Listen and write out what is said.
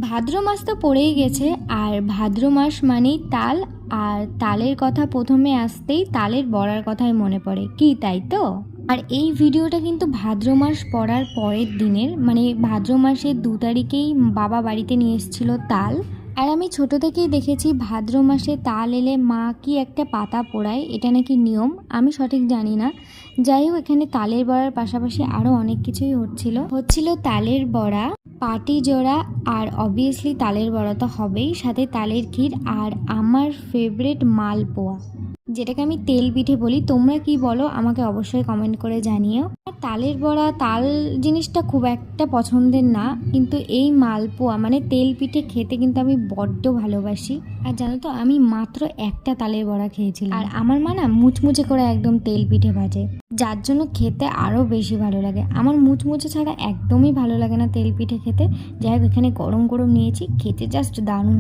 ভাদ্র মাস তো পড়েই গেছে, আর ভাদ্র মাস মানেই তাল। আর তালের কথা প্রথমে আসতেই তালের বড়ার কথাই মনে পড়ে, কি তাই তো? আর এই ভিডিওটা কিন্তু ভাদ্র মাস পড়ার পরের দিনের, মানে ভাদ্র মাসের 2 তারিখেই বাবা বাড়িতে নিয়ে এসেছিল তাল। আর আমি ছোট থেকেই দেখেছি ভাদ্র মাসে তাল এলে মা কি একটা পাতা পোড়ায়, এটা নাকি নিয়ম, আমি সঠিক জানি না। যাই হোক, এখানে তালের বড়ার পাশাপাশি আরও অনেক কিছুই হচ্ছিল তালের বড়া, পাটি জোড়া, আর অবভিয়াসলি তালের বড়া তো হবেই, সাথে তালের ক্ষীর, আর আমার ফেভারিট মালপোয়া, যেটাকে আমি তেল পিঠে বলি। তোমরা কি বলো আমাকে অবশ্যই কমেন্ট করে জানিও। আর তালের বড়া, তাল জিনিসটা খুব একটা পছন্দের না, কিন্তু এই মালপোয়া মানে তেল পিঠে খেতে কিন্তু আমি বড্ড ভালোবাসি। আর জানো তো, আমি মাত্র একটা তালের বড়া খেয়েছিলাম, আর আমার মা না মুচমুচে করে একদম তেল পিঠে ভাজে, যার জন্য খেতে আরও বেশি ভালো লাগে। আমার মুচমুচে ছাড়া একদমই ভালো লাগে না তেল পিঠে খেতে। যাই হোক, এখানে গরম গরম নিয়েছি, খেতে জাস্ট দারুণ।